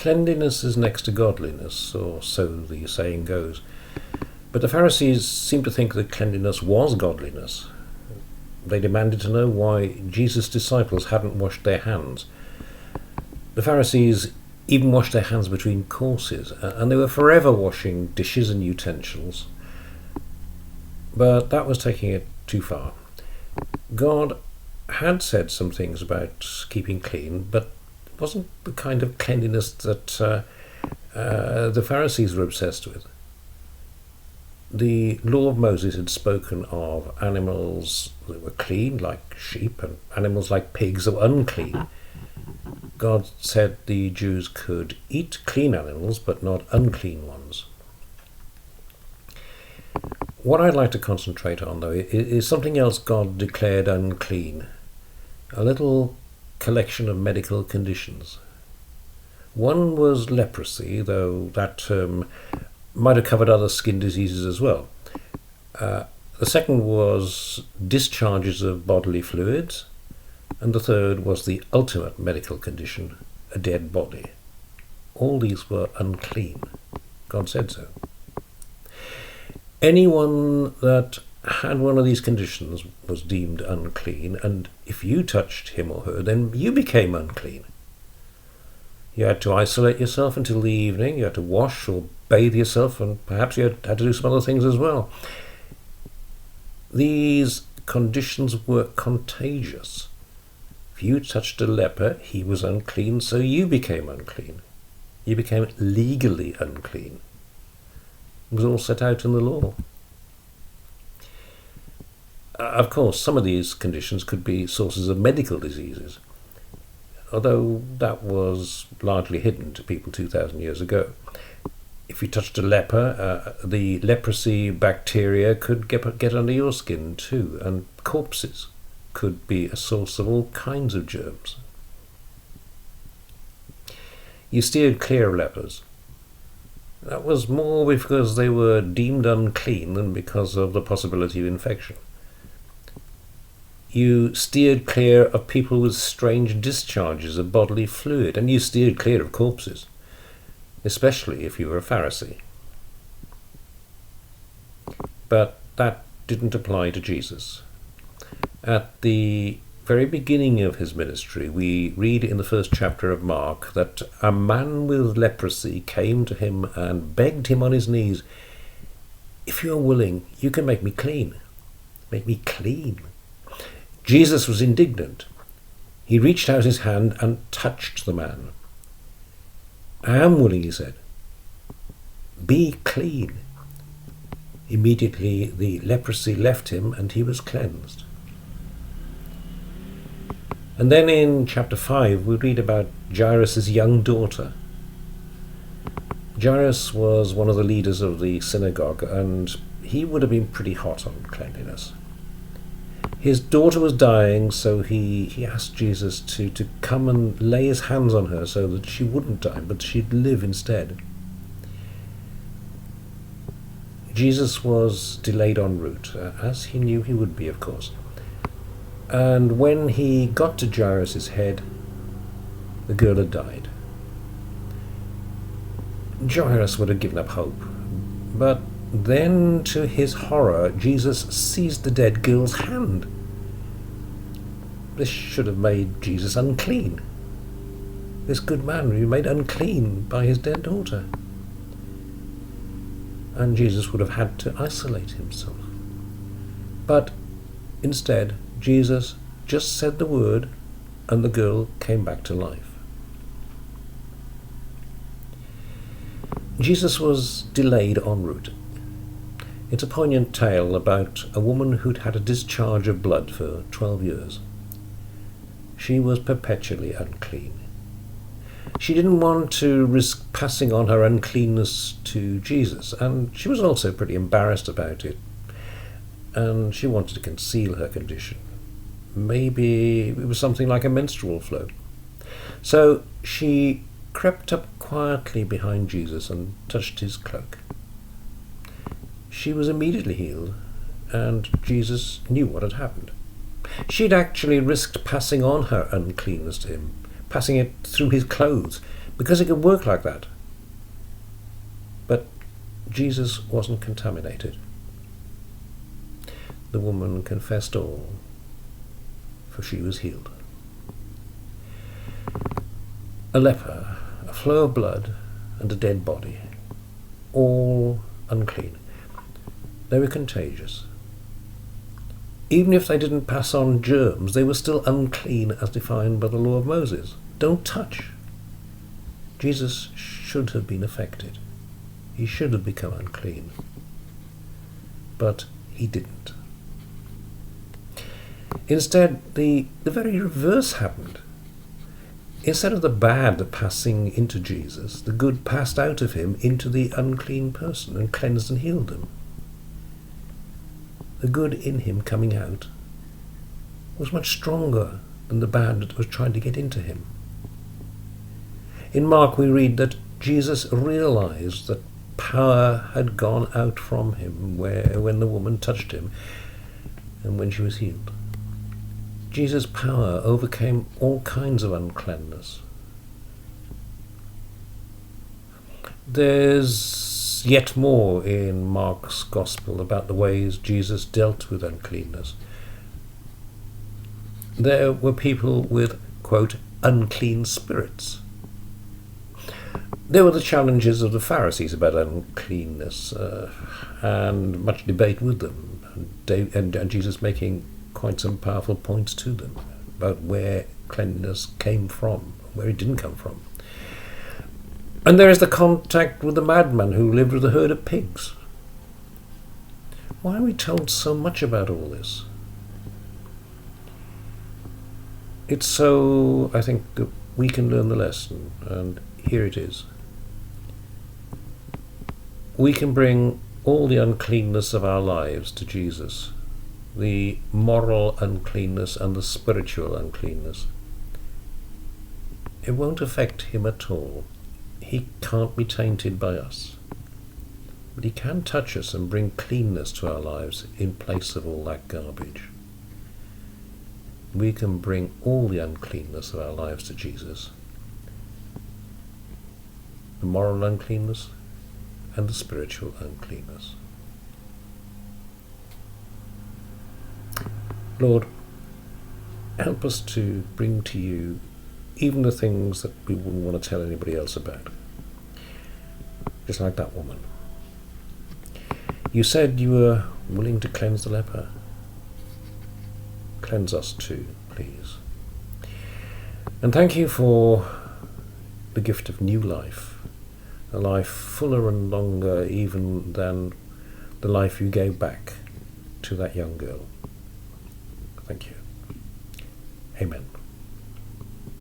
Cleanliness is next to godliness, or so the saying goes. But the Pharisees seemed to think that cleanliness was godliness. They demanded to know why Jesus' disciples hadn't washed their hands. The Pharisees even washed their hands between courses, and they were forever washing dishes and utensils. But that was taking it too far. God had said some things about keeping clean, but it wasn't the kind of cleanliness that the Pharisees were obsessed with. The law of Moses had spoken of animals that were clean, like sheep, and animals like pigs that were unclean. God said the Jews could eat clean animals, but not unclean ones. What I'd like to concentrate on, though, is something else God declared unclean. A little collection of medical conditions. One was leprosy, though that term might have covered other skin diseases as well. The second was discharges of bodily fluids, and the third was the ultimate medical condition, a dead body. All these were unclean. God said so. Anyone that had one of these conditions was deemed unclean, and if you touched him or her, then you became unclean. You had to isolate yourself until the evening, you had to wash or bathe yourself, and perhaps you had to do some other things as well. These conditions were contagious. If you touched a leper, he was unclean, so you became unclean. You became legally unclean. It was all set out in the law. Of course, some of these conditions could be sources of medical diseases, although that was largely hidden to people 2,000 years ago. If you touched a leper, the leprosy bacteria could get under your skin too, and corpses could be a source of all kinds of germs. You steered clear of lepers. That was more because they were deemed unclean than because of the possibility of infection. You steered clear of people with strange discharges of bodily fluid, and you steered clear of corpses, especially if you were a Pharisee. But that didn't apply to Jesus. At the very beginning of his ministry, we read in the first chapter of Mark that a man with leprosy came to him and begged him on his knees, "If you are willing, you can make me clean. Make me clean." Jesus was indignant. He reached out his hand and touched the man. "I am willing," he said. "Be clean." Immediately the leprosy left him and he was cleansed. And then in chapter 5 we read about Jairus' young daughter. Jairus was one of the leaders of the synagogue, and he would have been pretty hot on cleanliness. His daughter was dying, so he asked Jesus to come and lay his hands on her so that she wouldn't die, but she'd live instead. Jesus was delayed en route, as he knew he would be, of course. And when he got to Jairus' head, the girl had died. Jairus would have given up hope, but then, to his horror, Jesus seized the dead girl's hand. This should have made Jesus unclean. This good man would be made unclean by his dead daughter. And Jesus would have had to isolate himself. But instead, Jesus just said the word, and the girl came back to life. Jesus was delayed en route. It's a poignant tale about a woman who'd had a discharge of blood for 12 years. She was perpetually unclean. She didn't want to risk passing on her uncleanness to Jesus, and she was also pretty embarrassed about it, and she wanted to conceal her condition. Maybe it was something like a menstrual flow. So she crept up quietly behind Jesus and touched his cloak. She was immediately healed, and Jesus knew what had happened. She'd actually risked passing on her uncleanness to him, passing it through his clothes, because it could work like that. But Jesus wasn't contaminated. The woman confessed all, for she was healed. A leper, a flow of blood, and a dead body, all unclean. They were contagious. Even if they didn't pass on germs, they were still unclean as defined by the law of Moses. Don't touch. Jesus should have been affected. He should have become unclean. But he didn't. Instead, the very reverse happened. Instead of the bad passing into Jesus, the good passed out of him into the unclean person and cleansed and healed him. The good in him coming out was much stronger than the bad that was trying to get into him. In Mark we read that Jesus realized that power had gone out from him when the woman touched him and when she was healed. Jesus' power overcame all kinds of uncleanness. There's yet more in Mark's Gospel about the ways Jesus dealt with uncleanness. There were people with, quote, unclean spirits. There were the challenges of the Pharisees about uncleanness, and much debate with them, and Jesus making quite some powerful points to them about where cleanliness came from, where it didn't come from. And there is the contact with the madman who lived with a herd of pigs. Why are we told so much about all this? It's so, I think, that we can learn the lesson, and here it is. We can bring all the uncleanness of our lives to Jesus, the moral uncleanness and the spiritual uncleanness. It won't affect him at all. He can't be tainted by us. But he can touch us and bring cleanness to our lives in place of all that garbage. We can bring all the uncleanness of our lives to Jesus. The moral uncleanness and the spiritual uncleanness. Lord, help us to bring to you even the things that we wouldn't want to tell anybody else about. Just like that woman. You said you were willing to cleanse the leper. Cleanse us too, please. And thank you for the gift of new life, a life fuller and longer even than the life you gave back to that young girl. Thank you. Amen.